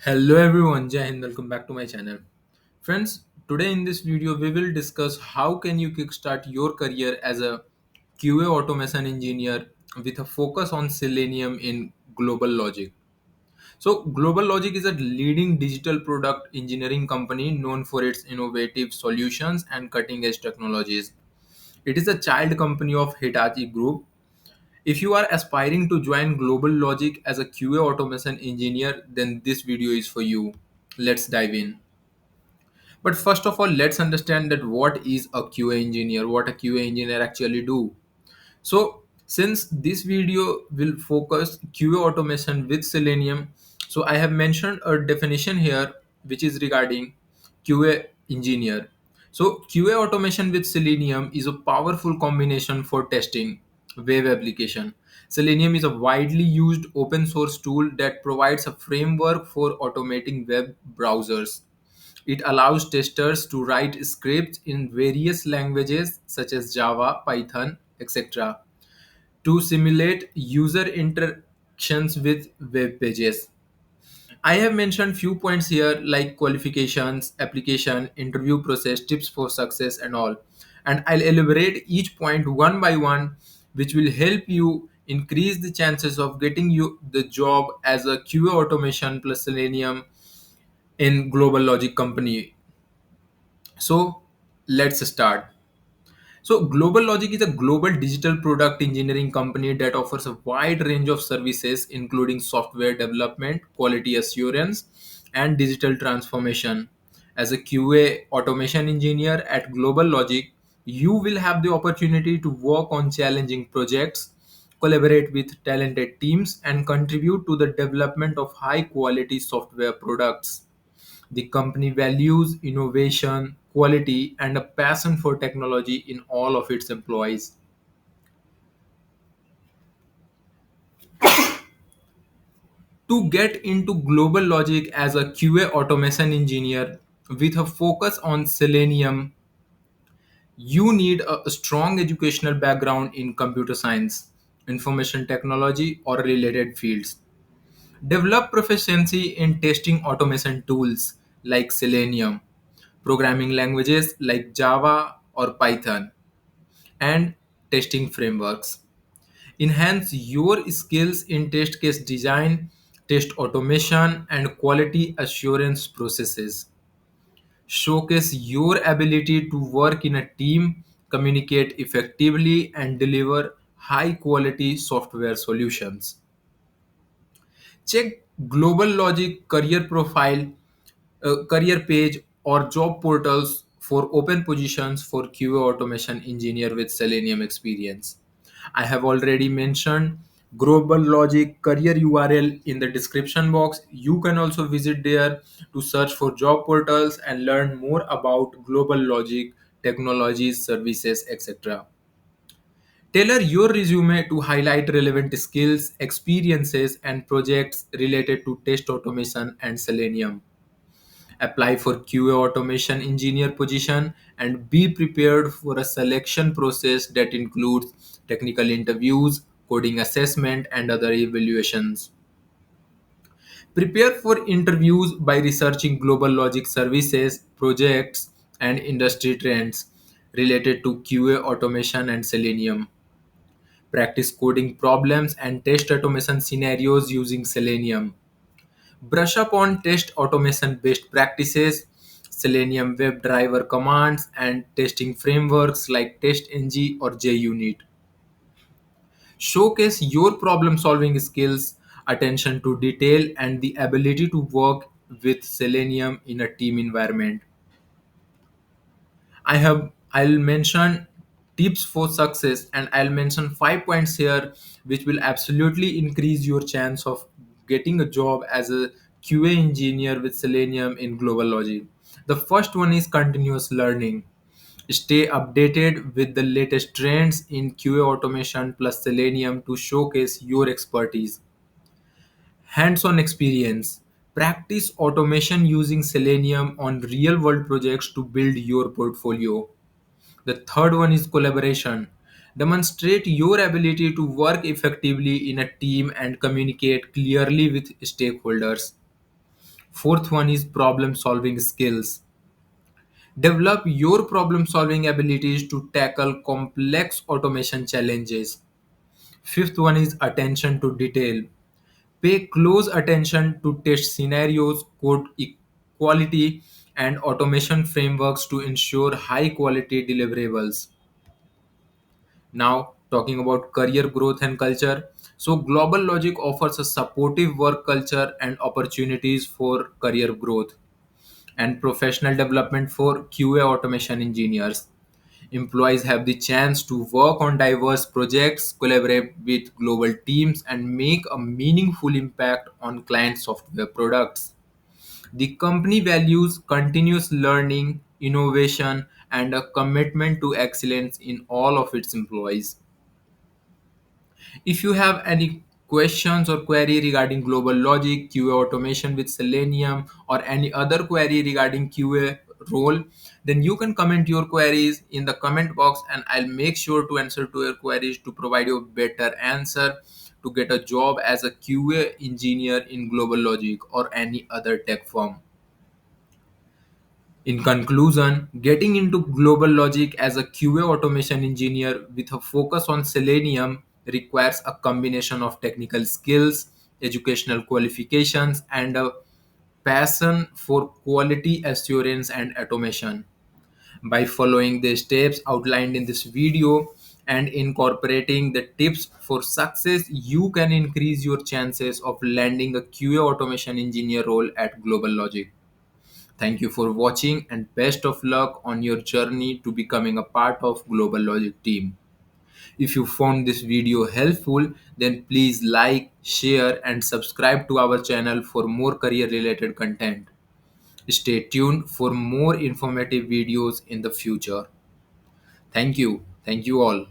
Hello everyone, Jai Hind, welcome back to my channel. Friends, today in this video we will discuss how can you kickstart your career as a QA automation engineer with a focus on Selenium in Global Logic. So Global Logic is a leading digital product engineering company known for its innovative solutions and cutting edge technologies. It is a child company of Hitachi Group. If you are aspiring to join Global Logic as a QA automation engineer, then this video is for you. Let's dive in. But first of all, let's understand that what is a QA engineer, what a QA engineer actually do. So since this video will focus QA automation with Selenium, so I have mentioned a definition here which is regarding QA engineer. So QA automation with Selenium is a powerful combination for testing web application. Selenium is a widely used open source tool that provides a framework for automating web browsers. It allows testers to write scripts in various languages such as Java, Python, etc. to simulate user interactions with web pages. I have mentioned few points here like qualifications, application, interview process, tips for success and all. And I'll elaborate each point one by one which will help you increase the chances of getting you the job as a QA automation plus Selenium in Global Logic company. So let's start. So, Global Logic is a global digital product engineering company that offers a wide range of services, including software development, quality assurance, and digital transformation. As a QA automation engineer at Global Logic, you will have the opportunity to work on challenging projects, collaborate with talented teams, and contribute to the development of high quality software products. The company values innovation, quality, and a passion for technology in all of its employees. To get into Global Logic as a QA automation engineer with a focus on Selenium, you need a strong educational background in computer science, information technology, or related fields. Develop proficiency in testing automation tools like Selenium, programming languages like Java or Python, and testing frameworks. Enhance your skills in test case design, test automation, and quality assurance processes. Showcase your ability to work in a team, communicate effectively, and deliver high quality software solutions. Check Global Logic career profile, career page, or job portals for open positions for QA automation engineer with Selenium experience. I have already mentioned Global Logic career URL in the description box. You can also visit there to search for job portals and learn more about Global Logic technologies, services, etc. Tailor your resume to highlight relevant skills, experiences, and projects related to test automation and Selenium. Apply for QA automation engineer position and be prepared for a selection process that includes technical interviews, coding assessment, and other evaluations. Prepare for interviews by researching Global Logic services, projects, and industry trends related to QA automation and Selenium. Practice coding problems and test automation scenarios using Selenium. Brush up on test automation best practices, Selenium WebDriver commands, and testing frameworks like TestNG or JUnit. Showcase your problem solving skills, attention to detail, and the ability to work with Selenium in a team environment. I'll mention tips for success and I'll mention 5 points here which will absolutely increase your chance of getting a job as a QA engineer with Selenium in Global Logic. The first one is continuous learning. Stay updated with the latest trends in QA automation plus Selenium to showcase your expertise. Hands-on experience. Practice automation using Selenium on real-world projects to build your portfolio. The third one is collaboration. Demonstrate your ability to work effectively in a team and communicate clearly with stakeholders. Fourth one is problem solving skills. Develop your problem solving abilities to tackle complex automation challenges. Fifth one is attention to detail. Pay close attention to test scenarios, code quality, and automation frameworks to ensure high quality deliverables. Now, talking about career growth and culture. So, Global Logic offers a supportive work culture and opportunities for career growth and professional development for QA automation engineers. Employees have the chance to work on diverse projects, collaborate with global teams, and make a meaningful impact on client software products. The company values continuous learning, innovation, and a commitment to excellence in all of its employees. If you have any questions or query regarding Global Logic, QA automation with Selenium, or any other query regarding QA role, then you can comment your queries in the comment box and I'll make sure to answer to your queries to provide you a better answer to get a job as a QA engineer in Global Logic or any other tech firm. In conclusion, getting into Global Logic as a QA automation engineer with a focus on Selenium requires a combination of technical skills, educational qualifications, and a passion for quality assurance and automation. By following the steps outlined in this video and incorporating the tips for success, you can increase your chances of landing a QA automation engineer role at Global Logic. Thank you for watching and best of luck on your journey to becoming a part of Global Logic team. If you found this video helpful, then please like, share and subscribe to our channel for more career related content. Stay tuned for more informative videos in the future. Thank you. Thank you all.